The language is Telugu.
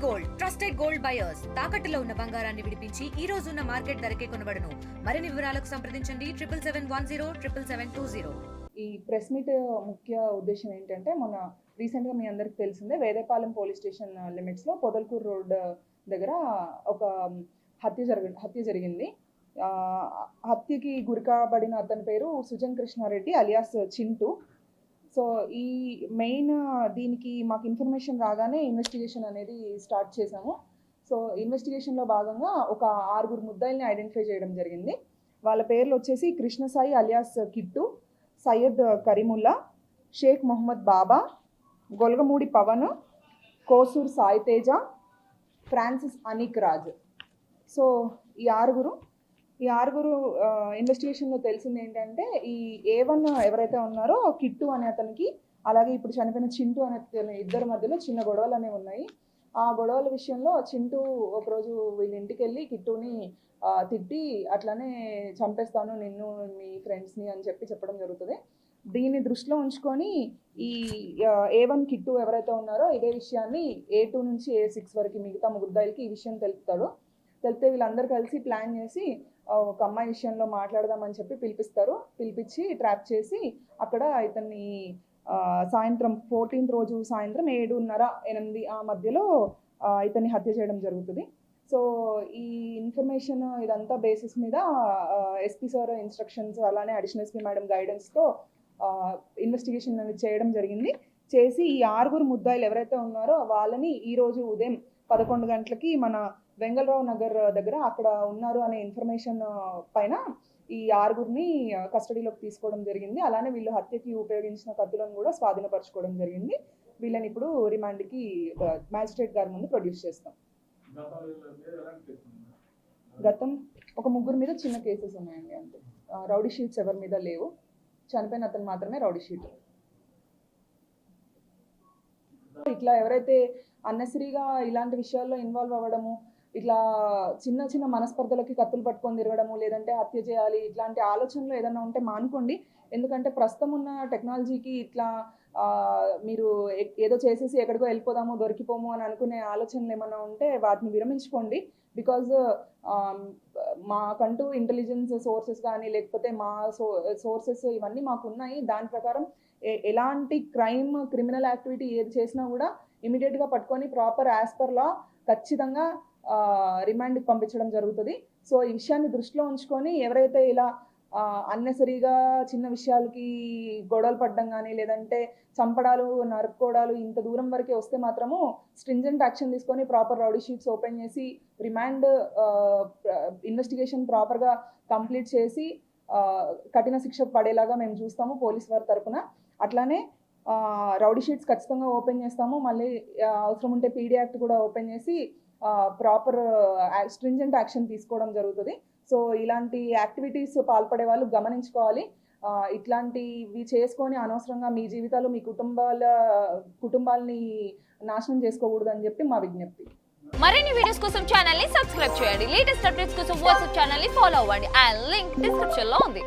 గోల్డ్ ట్రస్టెడ్ గోల్డ్ బయర్స్ తాకట్టులో ఉన్న బంగారాన్ని విడిపించి ఈ రోజు ఉన్న మార్కెట్ ధరకే కొనబడును. మరిన్ని వివరాలకు సంప్రదించండి 7771077720. ఈ ప్రెస్ మీట్ ముఖ్య ఉద్దేశం ఏంటంటే మొన్న రీసెంట్గా మీ అందరికి తెలిసిందే వేదేపాలెం పోలీస్ స్టేషన్ లిమిట్స్లో పొదల్కూరు రోడ్ దగ్గర ఒక హత్య జరిగింది. హత్యకి గురికాబడిన అతని పేరు సుజన్ కృష్ణారెడ్డి అలియాస్ చింటూ. సో ఈ మెయిన్ దీనికి మాకు ఇన్ఫర్మేషన్ రాగానే ఇన్వెస్టిగేషన్ అనేది స్టార్ట్ చేశాము. సో ఇన్వెస్టిగేషన్లో భాగంగా ఒక 6 ముద్దాయిల్ని ఐడెంటిఫై చేయడం జరిగింది. వాళ్ళ పేర్లు వచ్చేసి కృష్ణసాయి అలియాస్ కిట్టు, సయ్యద్ కరీముల్లా, షేక్ మొహమ్మద్ బాబా, గొలగమూడి పవన్, కోసూర్ సాయి తేజ, ఫ్రాన్సిస్ అనిక్ రాజ్. సో ఈ ఆరుగురు ఇన్వెస్టిగేషన్లో తెలిసింది ఏంటంటే ఈ A1 ఎవరైతే ఉన్నారో కిట్టు అనే అతనికి, అలాగే ఇప్పుడు చనిపోయిన చింటూ అనే ఇద్దరి మధ్యలో చిన్న గొడవలు అనేవి ఉన్నాయి. ఆ గొడవల విషయంలో చింటూ ఒకరోజు వీళ్ళ ఇంటికి వెళ్ళి కిట్టుని తిట్టి అట్లానే చంపేస్తాను నిన్ను మీ ఫ్రెండ్స్ని అని చెప్పడం జరుగుతుంది. దీన్ని దృష్టిలో ఉంచుకొని ఈ A1 కిట్టు ఎవరైతే ఉన్నారో ఇదే విషయాన్ని A2 నుంచి A6 వరకు మిగతా ముగ్గురికి ఈ విషయం తెలిపితే వీళ్ళందరూ కలిసి ప్లాన్ చేసి ఒక అమ్మాయి విషయంలో మాట్లాడదామని చెప్పి పిలిపించి ట్రాప్ చేసి అక్కడ ఇతన్ని సాయంత్రం 14th రోజు సాయంత్రం 7:30-8 ఆ మధ్యలో ఇతన్ని హత్య చేయడం జరుగుతుంది. సో ఈ ఇన్ఫర్మేషన్ ఇదంతా బేసిస్ మీద ఎస్పీ సార్ ఇన్స్ట్రక్షన్స్ అలానే అడిషనల్ ఎస్పీ మేడం గైడెన్స్తో ఇన్వెస్టిగేషన్ అనేది చేయడం జరిగింది. చేసి ఈ 6 ముద్దాయిలు ఎవరైతే ఉన్నారో వాళ్ళని ఈరోజు ఉదయం 11 గంటలకి మన వెంగళరావు నగర్ దగ్గర అక్కడ ఉన్నారు అనే ఇన్ఫర్మేషన్ పైన ఈ 6 కస్టడీలోకి తీసుకోవడం జరిగింది. అలానే వీళ్ళు హత్యకి ఉపయోగించిన కత్తులను కూడా స్వాధీనపరచుకోవడం జరిగింది. వీళ్ళని ఇప్పుడు రిమాండ్కి మ్యాజిస్ట్రేట్ గారి ముందు ప్రొడ్యూస్ చేస్తాం. గతం ఒక 3 మీద చిన్న కేసెస్ ఉన్నాయండి, అంతే. రౌడీ షీట్స్ ఎవరి మీద లేవు. చనిపోయిన అతను మాత్రమే రౌడీ షీట్. ఇట్లా ఎవరైతే అన్నెసరీగా ఇలాంటి విషయాల్లో ఇన్వాల్వ్ అవ్వడము, ఇట్లా చిన్న మనస్పర్ధలకి కత్తులు పట్టుకొని తిరగడము, లేదంటే హత్య చేయాలి ఇట్లాంటి ఆలోచనలు ఏదైనా ఉంటే మానుకోండి. ఎందుకంటే ప్రస్తుతం ఉన్న టెక్నాలజీకి ఇట్లా మీరు ఏదో చేసేసి ఎక్కడికో వెళ్ళిపోదాము దొరికిపోము అని అనుకునే ఆలోచనలు ఏమైనా ఉంటే వాటిని విరమించుకోండి. బికాజ్ మాకంటూ ఇంటెలిజెన్స్ సోర్సెస్ కానీ లేకపోతే మా సోర్సెస్ ఇవన్నీ మాకు ఉన్నాయి. దాని ప్రకారం ఎలాంటి క్రిమినల్ యాక్టివిటీ ఏది చేసినా కూడా ఇమీడియట్గా పట్టుకొని ప్రాపర్ యాజ్ పర్ లా ఖచ్చితంగా రిమాండ్కి పంపించడం జరుగుతుంది. సో ఈ విషయాన్ని దృష్టిలో ఉంచుకొని ఎవరైతే ఇలా అన్నెసరీగా చిన్న విషయాలకి గొడవలు పడడం కానీ లేదంటే చంపడాలు నరుక్కోవడాలు ఇంత దూరం వరకే వస్తే మాత్రము స్ట్రింజెంట్ యాక్షన్ తీసుకొని ప్రాపర్ రౌడీ షీట్స్ ఓపెన్ చేసి రిమాండ్ ఇన్వెస్టిగేషన్ ప్రాపర్గా కంప్లీట్ చేసి కఠిన శిక్ష పడేలాగా మేము చూస్తాము పోలీస్ వారి తరఫున. అట్లానే రౌడీ షీట్స్ ఖచ్చితంగా ఓపెన్ చేస్తాము. మళ్ళీ అవసరం ఉంటే పీడీ యాక్ట్ కూడా ఓపెన్ చేసి ప్రాపర్ స్ట్రింజెంట్ యాక్షన్ తీసుకోవడం జరుగుతుంది. సో ఇలాంటి యాక్టివిటీస్ పాల్పడే వాళ్ళు గమనించుకోవాలి. ఇట్లాంటివి చేసుకొని అనవసరంగా మీ జీవితాలు మీ కుటుంబాలని నాశనం చేసుకోకూడదు అని చెప్పి మా విజ్ఞప్తి. మరిన్ని వీడియోస్ కోసం ఛానల్ ని సబ్స్క్రైబ్ చేయండి. లేటెస్ట్ అప్డేట్స్ కోసం వాట్సాప్ ఛానల్ ని ఫాలో అవ్వండి. ఆ లింక్ డిస్క్రిప్షన్ లో ఉంది.